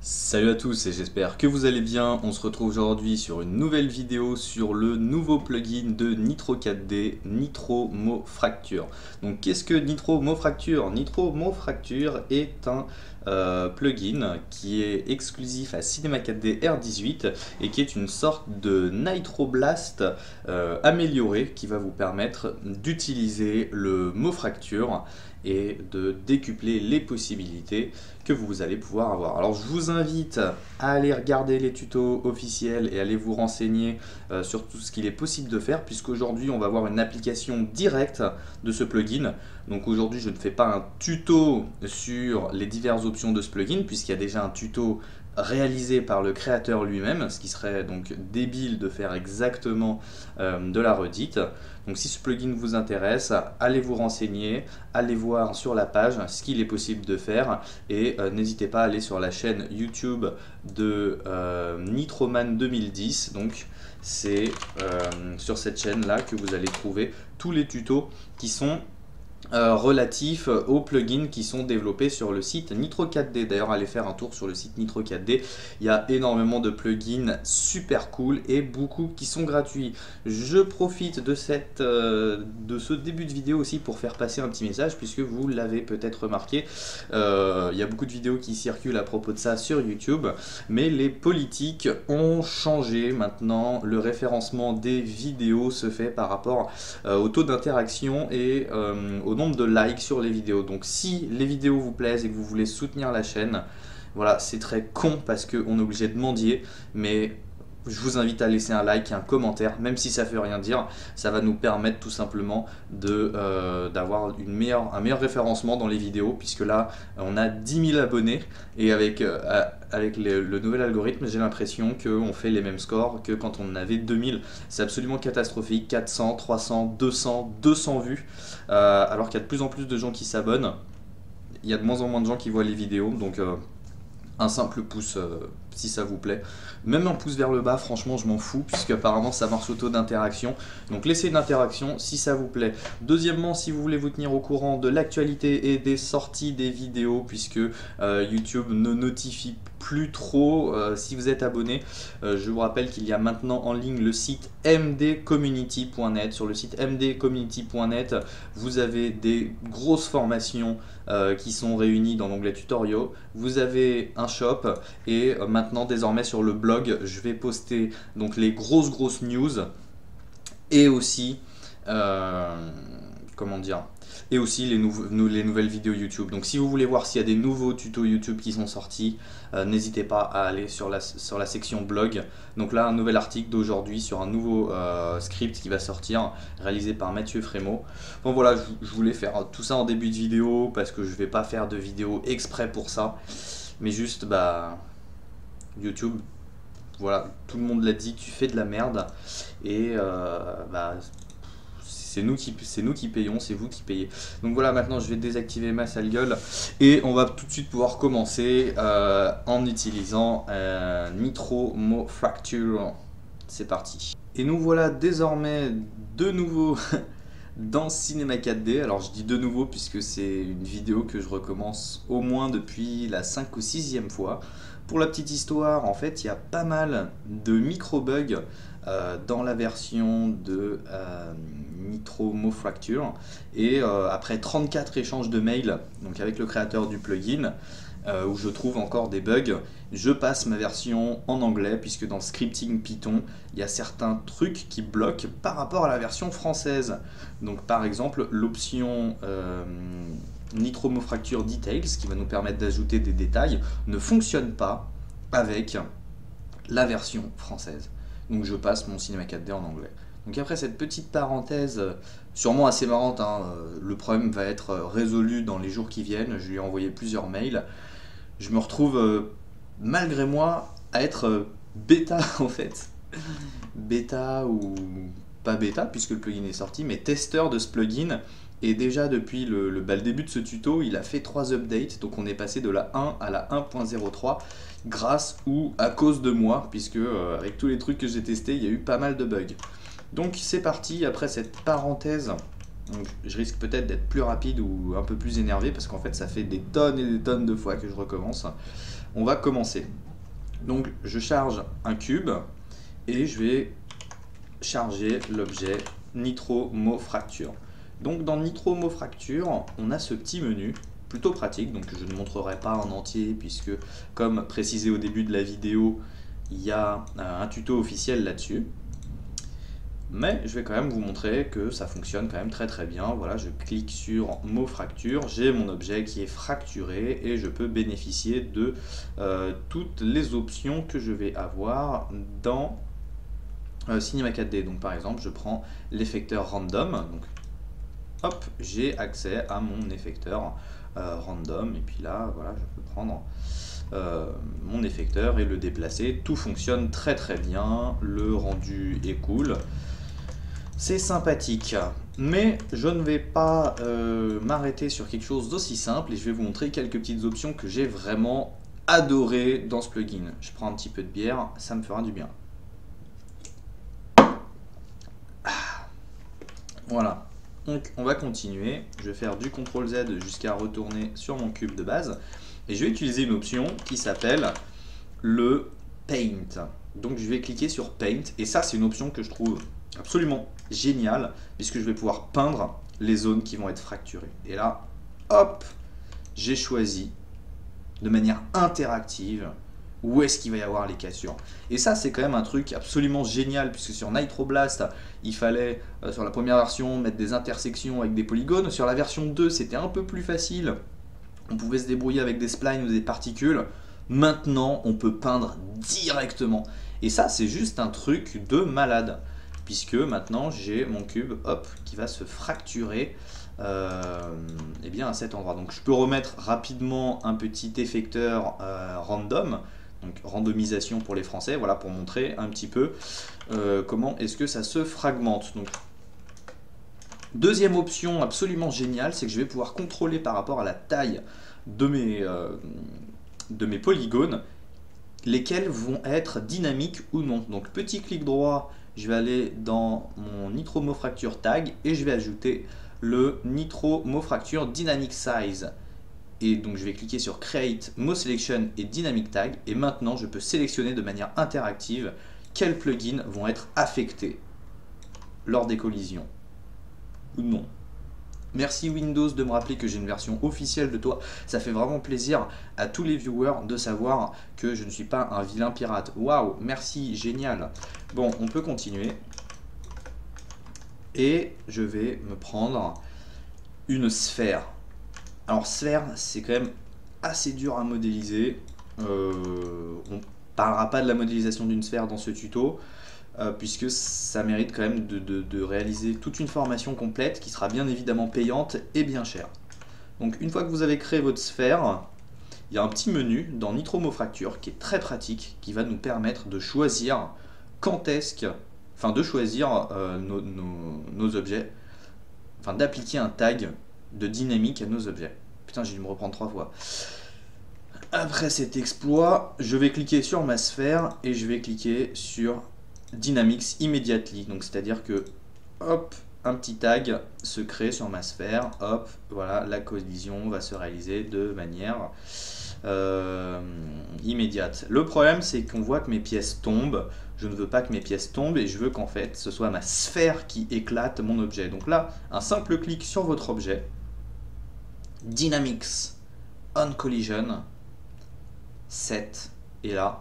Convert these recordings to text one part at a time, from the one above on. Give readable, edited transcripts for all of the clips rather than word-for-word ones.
Salut à tous et j'espère que vous allez bien. On se retrouve aujourd'hui sur une nouvelle vidéo sur le nouveau plugin de Nitro 4D, Nitro Mo Fracture. Donc qu'est-ce que Nitro Mo Fracture? Nitro Mo Fracture est un plugin qui est exclusif à Cinema 4D R18 et qui est une sorte de Nitro Blast amélioré qui va vous permettre d'utiliser le Mo Fracture et de décupler les possibilités que vous allez pouvoir avoir. Alors je vous invite à aller regarder les tutos officiels et aller vous renseigner sur tout ce qu'il est possible de faire, puisqu'aujourd'hui on va voir une application directe de ce plugin. Donc aujourd'hui je ne fais pas un tuto sur les diverses options de ce plugin, puisqu'il y a déjà un tuto réalisé par le créateur lui-même, ce qui serait donc débile de faire exactement de la redite. Donc si ce plugin vous intéresse, allez vous renseigner, allez voir sur la page ce qu'il est possible de faire et n'hésitez pas à aller sur la chaîne YouTube de Nitroman 2010. Donc c'est sur cette chaîne là que vous allez trouver tous les tutos qui sont relatifs aux plugins qui sont développés sur le site Nitro 4D. D'ailleurs, allez faire un tour sur le site Nitro 4D. Il y a énormément de plugins super cool et beaucoup qui sont gratuits. Je profite de ce début de vidéo aussi pour faire passer un petit message, puisque vous l'avez peut-être remarqué, il y a beaucoup de vidéos qui circulent à propos de ça sur YouTube, mais les politiques ont changé. Maintenant, le référencement des vidéos se fait par rapport au taux d'interaction et au nombre de likes sur les vidéos. Donc si les vidéos vous plaisent et que vous voulez soutenir la chaîne, voilà, c'est très con parce qu'on est obligé de mendier, mais je vous invite à laisser un like et un commentaire, même si ça ne veut rien dire. Ça va nous permettre tout simplement d'avoir un meilleur référencement dans les vidéos, puisque là on a 10 000 abonnés et avec le nouvel algorithme, j'ai l'impression qu'on fait les mêmes scores que quand on en avait 2000. C'est absolument catastrophique. 400, 300, 200, 200 vues, alors qu'il y a de plus en plus de gens qui s'abonnent. Il y a de moins en moins de gens qui voient les vidéos, donc un simple pouce si ça vous plaît. Même un pouce vers le bas, franchement je m'en fous, puisque apparemment ça marche au taux d'interaction. Donc laissez une interaction si ça vous plaît. Deuxièmement, si vous voulez vous tenir au courant de l'actualité et des sorties des vidéos, puisque YouTube ne notifie plus trop si vous êtes abonné, je vous rappelle qu'il y a maintenant en ligne le site mdcommunity.net. Sur le site mdcommunity.net, vous avez des grosses formations qui sont réunies dans l'onglet tutoriaux. Vous avez un shop et maintenant désormais sur le blog, je vais poster donc les grosses news et aussi comment dire, et aussi les nouvelles vidéos YouTube. Donc si vous voulez voir s'il y a des nouveaux tutos YouTube qui sont sortis, n'hésitez pas à aller sur la section blog. Donc là, un nouvel article d'aujourd'hui sur un nouveau script qui va sortir, réalisé par Mathieu Frémaux. Bon voilà, je voulais faire tout ça en début de vidéo, parce que je vais pas faire de vidéo exprès pour ça, mais juste YouTube, voilà, tout le monde l'a dit, tu fais de la merde, et c'est nous qui payons, c'est vous qui payez. Donc voilà, maintenant je vais désactiver ma sale gueule et on va tout de suite pouvoir commencer en utilisant Nitro Mo Fracture. C'est parti. Et nous voilà désormais de nouveau dans Cinema 4D. Alors je dis de nouveau puisque c'est une vidéo que je recommence au moins depuis la 5 ou 6e fois. Pour la petite histoire, en fait, il y a pas mal de micro-bugs dans la version de Nitro Mo Fracture, et après 34 échanges de mails donc avec le créateur du plugin, où je trouve encore des bugs, je passe ma version en anglais, puisque dans le scripting Python, il y a certains trucs qui bloquent par rapport à la version française. Donc par exemple, l'option Nitro Mo Fracture Details, qui va nous permettre d'ajouter des détails, ne fonctionne pas avec la version française. Donc je passe mon Cinema 4D en anglais. Donc après cette petite parenthèse, sûrement assez marrante, hein, le problème va être résolu dans les jours qui viennent. Je lui ai envoyé plusieurs mails. Je me retrouve, malgré moi, à être bêta en fait. Bêta ou pas bêta, puisque le plugin est sorti, mais testeur de ce plugin. Et déjà depuis le début de ce tuto, il a fait 3 updates. Donc on est passé de la 1 à la 1.03 grâce ou à cause de moi, puisque avec tous les trucs que j'ai testés, il y a eu pas mal de bugs. Donc c'est parti, après cette parenthèse Donc je risque peut-être d'être plus rapide ou un peu plus énervé parce qu'en fait ça fait des tonnes et des tonnes de fois que je recommence. On va commencer. Donc je charge un cube et je vais charger l'objet Nitro-Mo-Fracture. Donc dans Nitro-Mo-Fracture, on a ce petit menu plutôt pratique, donc je ne montrerai pas en entier puisque comme précisé au début de la vidéo, il y a un tuto officiel là-dessus. Mais je vais quand même vous montrer que ça fonctionne quand même très très bien. Voilà, je clique sur mot fracture, j'ai mon objet qui est fracturé et je peux bénéficier de toutes les options que je vais avoir dans Cinema 4D. Donc par exemple, je prends l'effecteur random. Donc hop, j'ai accès à mon effecteur random. Et puis là, voilà, je peux prendre mon effecteur et le déplacer. Tout fonctionne très très bien. Le rendu est cool. C'est sympathique, mais je ne vais pas m'arrêter sur quelque chose d'aussi simple et je vais vous montrer quelques petites options que j'ai vraiment adorées dans ce plugin. Je prends un petit peu de bière, ça me fera du bien. Voilà, donc on va continuer. Je vais faire du CTRL Z jusqu'à retourner sur mon cube de base et je vais utiliser une option qui s'appelle le Paint. Donc je vais cliquer sur Paint et ça c'est une option que je trouve absolument génial puisque je vais pouvoir peindre les zones qui vont être fracturées. Et là, hop, j'ai choisi de manière interactive où est-ce qu'il va y avoir les cassures. Et ça, c'est quand même un truc absolument génial puisque sur Nitro Blast, il fallait, sur la première version, mettre des intersections avec des polygones. Sur la version 2, c'était un peu plus facile. On pouvait se débrouiller avec des splines ou des particules. Maintenant, on peut peindre directement. Et ça, c'est juste un truc de malade. Puisque maintenant j'ai mon cube hop, qui va se fracturer eh bien à cet endroit. Donc je peux remettre rapidement un petit effecteur random, donc randomisation pour les Français, voilà, pour montrer un petit peu comment est-ce que ça se fragmente. Donc, deuxième option absolument géniale, c'est que je vais pouvoir contrôler par rapport à la taille de mes polygones lesquels vont être dynamiques ou non. Donc petit clic droit, je vais aller dans mon Nitro Mo Fracture tag et je vais ajouter le Nitro Mo Fracture Dynamic Size. Et donc je vais cliquer sur Create Mo Selection et Dynamic Tag et maintenant je peux sélectionner de manière interactive quels plugins vont être affectés lors des collisions ou non. Merci Windows de me rappeler que j'ai une version officielle de toi. Ça fait vraiment plaisir à tous les viewers de savoir que je ne suis pas un vilain pirate. Waouh, merci, génial. Bon, on peut continuer. Et je vais me prendre une sphère. Alors sphère, c'est quand même assez dur à modéliser. On ne parlera pas de la modélisation d'une sphère dans ce tuto. Puisque ça mérite quand même de réaliser toute une formation complète qui sera bien évidemment payante et bien chère. Donc une fois que vous avez créé votre sphère, il y a un petit menu dans Nitro Mo Fracture qui est très pratique, qui va nous permettre de choisir quand est-ce que, enfin de choisir nos objets, enfin d'appliquer un tag de dynamique à nos objets. Putain, j'ai dû me reprendre 3 fois. Après cet exploit, je vais cliquer sur ma sphère et je vais cliquer sur Dynamics Immediately, donc c'est à dire que hop, un petit tag se crée sur ma sphère, hop, voilà, la collision va se réaliser de manière immédiate. Le problème c'est qu'on voit que mes pièces tombent, je ne veux pas que mes pièces tombent et je veux qu'en fait ce soit ma sphère qui éclate mon objet. Donc là, un simple clic sur votre objet, Dynamics On Collision, Set, et là,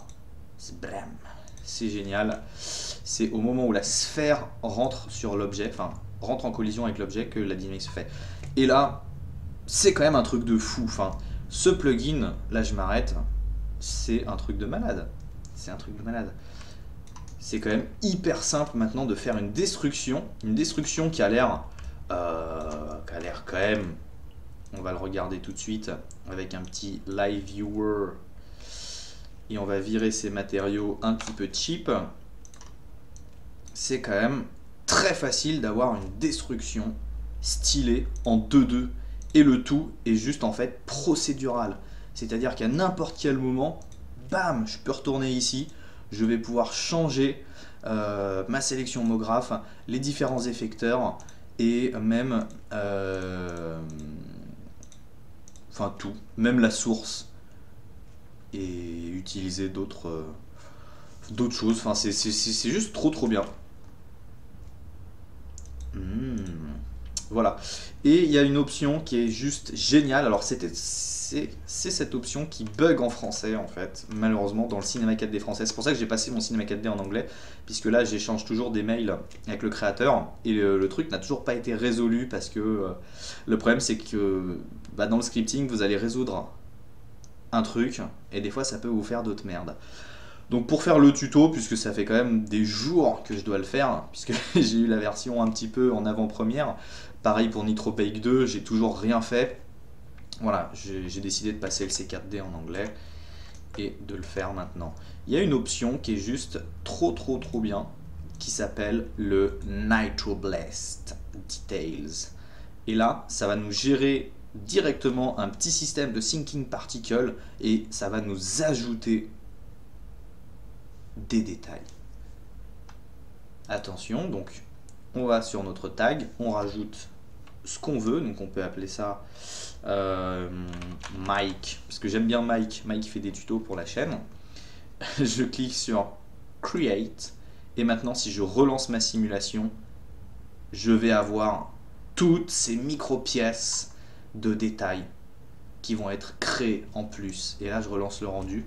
c'est blam. C'est génial, c'est au moment où la sphère rentre sur l'objet, enfin rentre en collision avec l'objet que la dynamique se fait. Et là, c'est quand même un truc de fou. Enfin, ce plugin, là je m'arrête, c'est un truc de malade. C'est un truc de malade. C'est quand même hyper simple maintenant de faire une destruction qui a l'air quand même, on va le regarder tout de suite avec un petit live viewer. Et on va virer ces matériaux un petit peu cheap. C'est quand même très facile d'avoir une destruction stylée en 2-2. Et le tout est juste en fait procédural. C'est-à-dire qu'à n'importe quel moment, bam, je peux retourner ici. Je vais pouvoir changer ma sélection homographe, les différents effecteurs. et même enfin tout, même la source, et utiliser d'autres choses. Enfin, c'est juste trop bien. Voilà. Et il y a une option qui est juste géniale. Alors c'est cette option qui bug en français en fait, malheureusement dans le Cinema 4D français. C'est pour ça que j'ai passé mon Cinema 4D en anglais, puisque là j'échange toujours des mails avec le créateur et le truc n'a toujours pas été résolu parce que le problème c'est que dans le scripting vous allez résoudre un truc et des fois ça peut vous faire d'autres merdes. Donc pour faire le tuto, puisque ça fait quand même des jours que je dois le faire, puisque j'ai eu la version un petit peu en avant-première, pareil pour Nitro Bake 2, j'ai toujours rien fait. Voilà, j'ai décidé de passer le C4D en anglais et de le faire maintenant. Il y a une option qui est juste trop bien, qui s'appelle le Nitro Blast Details. Et là, ça va nous gérer directement un petit système de Syncing Particle et ça va nous ajouter des détails. Attention, donc on va sur notre tag, on rajoute ce qu'on veut, donc on peut appeler ça Mike, parce que j'aime bien Mike fait des tutos pour la chaîne. Je clique sur Create, et maintenant si je relance ma simulation, je vais avoir toutes ces micro-pièces de détails qui vont être créées en plus. Et là je relance le rendu,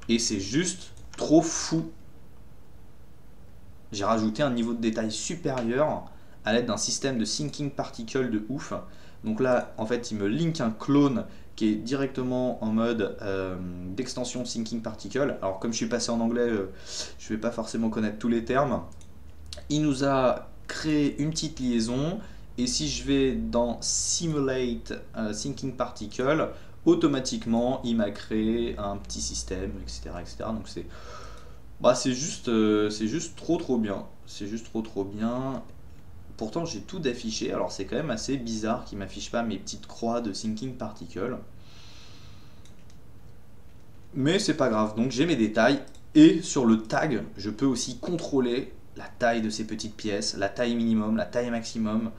et c'est juste trop fou. J'ai rajouté un niveau de détail supérieur à l'aide d'un système de Syncing Particle de ouf. Donc là, en fait, il me link un clone qui est directement en mode d'extension Syncing Particle. Alors comme je suis passé en anglais, je ne vais pas forcément connaître tous les termes. Il nous a créé une petite liaison. Et si je vais dans Simulate Syncing Particle, automatiquement, il m'a créé un petit système, etc. Donc c'est juste trop bien. C'est juste trop bien. Pourtant, j'ai tout d'affiché. Alors, c'est quand même assez bizarre qu'il ne m'affiche pas mes petites croix de Syncing Particle. Mais c'est pas grave. Donc, j'ai mes détails. Et sur le tag, je peux aussi contrôler la taille de ces petites pièces, la taille minimum, la taille maximum.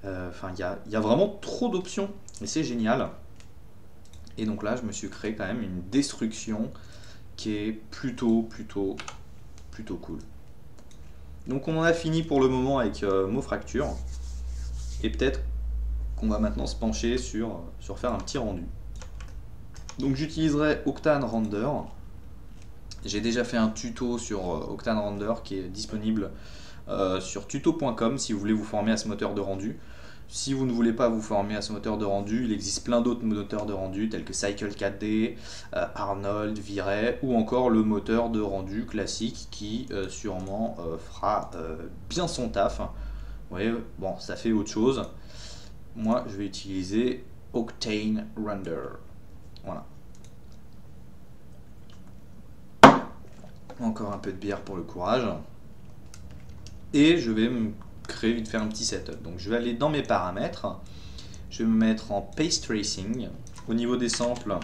Enfin, il y a vraiment trop d'options. Et c'est génial. Et donc là, je me suis créé quand même une destruction qui est plutôt cool. Donc on en a fini pour le moment avec MoFracture. Et peut-être qu'on va maintenant se pencher sur faire un petit rendu. Donc j'utiliserai Octane Render. J'ai déjà fait un tuto sur Octane Render qui est disponible sur tuto.com si vous voulez vous former à ce moteur de rendu. Si vous ne voulez pas vous former à ce moteur de rendu, il existe plein d'autres moteurs de rendu tels que Cycle 4D, Arnold, V-Ray ou encore le moteur de rendu classique qui sûrement fera bien son taf. Vous voyez, bon, ça fait autre chose. Moi, je vais utiliser Octane Render. Voilà. Encore un peu de bière pour le courage. Et je vais me créer vite faire un petit setup. Donc je vais aller dans mes paramètres, je vais me mettre en Pace Tracing. Au niveau des samples,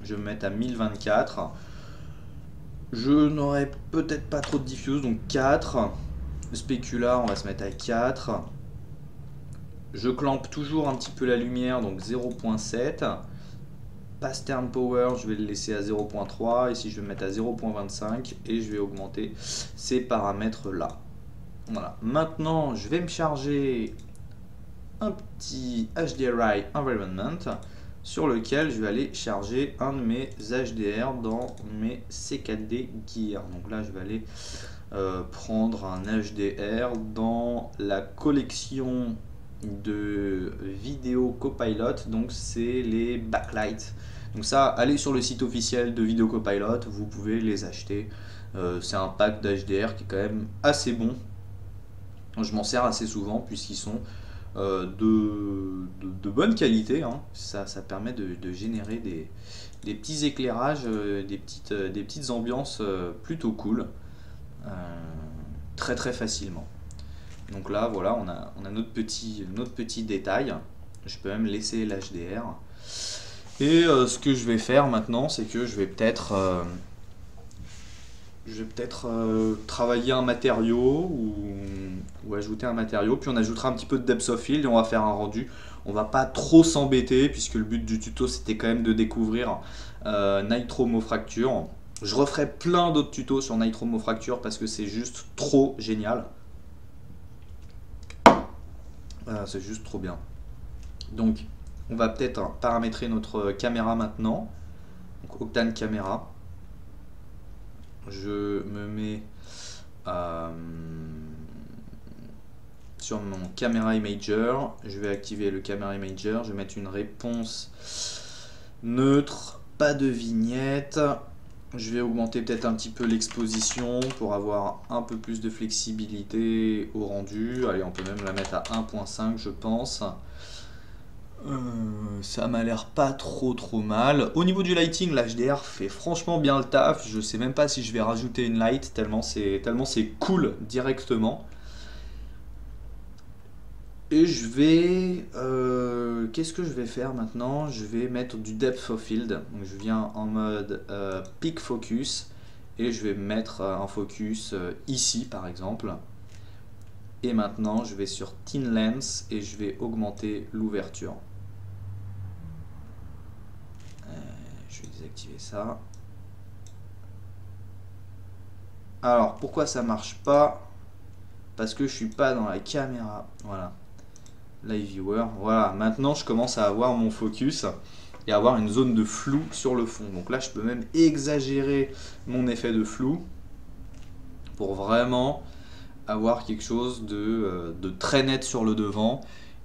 je vais me mettre à 1024. Je n'aurai peut-être pas trop de diffuse, donc 4. Spécular, on va se mettre à 4. Je clampe toujours un petit peu la lumière, donc 0.7. Pattern Power, je vais le laisser à 0.3. Ici, je vais me mettre à 0.25 et je vais augmenter ces paramètres là. Voilà. Maintenant, je vais me charger un petit HDRI Environment sur lequel je vais aller charger un de mes HDR dans mes C4D Gear. Donc là, je vais aller prendre un HDR dans la collection de vidéo Copilot. Donc c'est les backlights. Donc ça, allez sur le site officiel de Vidéo Copilot, vous pouvez les acheter. C'est un pack d'HDR qui est quand même assez bon. Je m'en sers assez souvent puisqu'ils sont de bonne qualité. Hein. Ça permet de générer des petits éclairages, des petites ambiances plutôt cool, très facilement. Donc là, voilà, on a notre petit détail. Je peux même laisser l'HDR. Et ce que je vais faire maintenant, c'est que je vais peut-être je vais peut-être travailler un matériau ou ajouter un matériau, puis on ajoutera un petit peu de depth of field et on va faire un rendu. On va pas trop s'embêter puisque le but du tuto c'était quand même de découvrir Nitro Mofracture. Je referai plein d'autres tutos sur Nitro Mofracture parce que c'est juste trop génial. C'est juste trop bien. Donc on va peut-être paramétrer notre caméra maintenant. Donc Octane caméra. Je me mets sur mon camera imager. Je vais activer le camera imager. Je vais mettre une réponse neutre, pas de vignette. Je vais augmenter peut-être un petit peu l'exposition pour avoir un peu plus de flexibilité au rendu. Allez, on peut même la mettre à 1.5 je pense. Ça m'a l'air pas trop mal. Au niveau du lighting, l'HDR fait franchement bien le taf. Je sais même pas si je vais rajouter une light tellement c'est cool directement. Et je vais... qu'est-ce que je vais faire maintenant? Je vais mettre du depth of field. Donc je viens en mode peak focus et je vais mettre un focus ici par exemple. Et maintenant je vais sur thin lens et je vais augmenter l'ouverture. Je vais désactiver ça. Alors pourquoi ça marche pas? Parce que je suis pas dans la caméra. Voilà. Live viewer. Voilà. Maintenant je commence à avoir mon focus et avoir une zone de flou sur le fond. Donc là je peux même exagérer mon effet de flou pour vraiment avoir quelque chose de très net sur le devant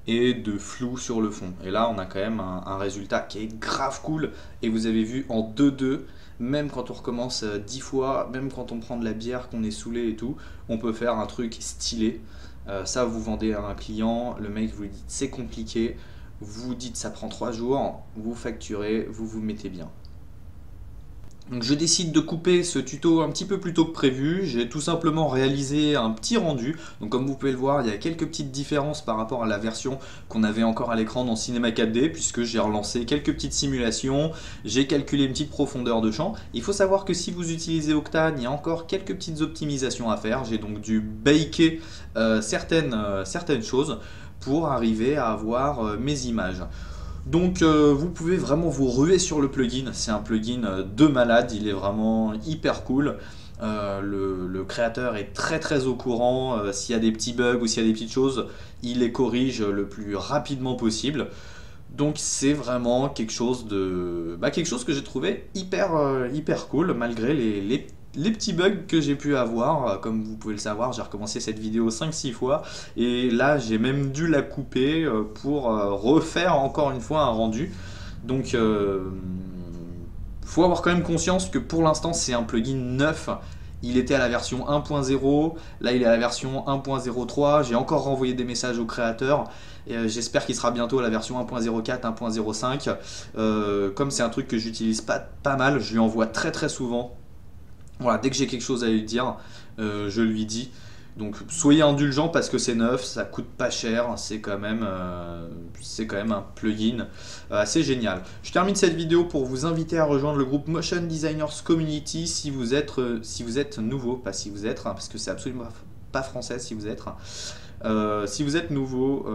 et de flou sur le fond. Et là on a quand même un résultat qui est grave cool. Et vous avez vu en 2-2, même quand on recommence 10 fois, même quand on prend de la bière, qu'on est saoulé et tout, on peut faire un truc stylé. Ça vous vendez à un client, le mec vous dit c'est compliqué, vous dites ça prend 3 jours, vous facturez, vous vous mettez bien. Donc je décide de couper ce tuto un petit peu plus tôt que prévu. J'ai tout simplement réalisé un petit rendu. Donc comme vous pouvez le voir, il y a quelques petites différences par rapport à la version qu'on avait encore à l'écran dans Cinema 4D, puisque j'ai relancé quelques petites simulations, j'ai calculé une petite profondeur de champ. Il faut savoir que si vous utilisez Octane, il y a encore quelques petites optimisations à faire. J'ai donc dû baker certaines choses pour arriver à avoir mes images. Donc vous pouvez vraiment vous ruer sur le plugin, c'est un plugin de malade, il est vraiment hyper cool. Le créateur est très au courant, s'il y a des petits bugs ou s'il y a des petites choses, il les corrige le plus rapidement possible. Donc c'est vraiment quelque chose que j'ai trouvé hyper cool malgré les petits bugs que j'ai pu avoir. Comme vous pouvez le savoir, j'ai recommencé cette vidéo 5-6 fois et là j'ai même dû la couper pour refaire encore une fois un rendu. Donc faut avoir quand même conscience que pour l'instant c'est un plugin neuf. Il était à la version 1.0, là il est à la version 1.03. J'ai encore renvoyé des messages au créateur. J'espère qu'il sera bientôt à la version 1.04, 1.05. Comme c'est un truc que j'utilise pas mal, je lui envoie très souvent. Voilà, dès que j'ai quelque chose à lui dire, je lui dis. Donc soyez indulgents parce que c'est neuf, ça coûte pas cher, c'est quand même un plugin assez génial. Je termine cette vidéo pour vous inviter à rejoindre le groupe Motion Designers Community si vous êtes nouveau, pas si vous êtes, hein, parce que c'est absolument pas français si vous êtes. Si vous êtes nouveau,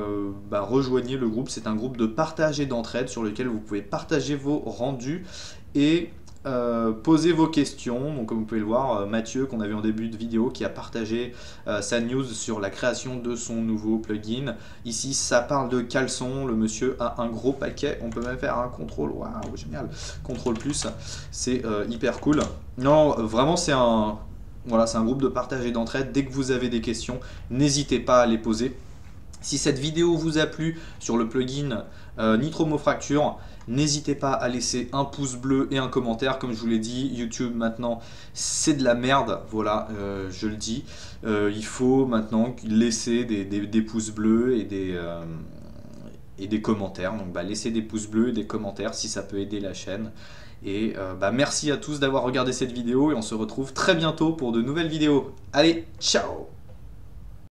rejoignez le groupe, c'est un groupe de partage et d'entraide sur lequel vous pouvez partager vos rendus et posez vos questions. Donc comme vous pouvez le voir, Mathieu qu'on avait en début de vidéo qui a partagé sa news sur la création de son nouveau plugin. Ici ça parle de caleçon, le monsieur a un gros paquet, on peut même faire un contrôle, waouh génial, contrôle plus, c'est hyper cool. Non vraiment c'est un groupe de partage et d'entraide. Dès que vous avez des questions, n'hésitez pas à les poser. Si cette vidéo vous a plu sur le plugin Nitro Mofracture, n'hésitez pas à laisser un pouce bleu et un commentaire. Comme je vous l'ai dit, YouTube maintenant c'est de la merde, voilà, je le dis. Il faut maintenant laisser des pouces bleus et des commentaires. Donc laissez des pouces bleus et des commentaires si ça peut aider la chaîne. Et merci à tous d'avoir regardé cette vidéo et on se retrouve très bientôt pour de nouvelles vidéos. Allez, ciao!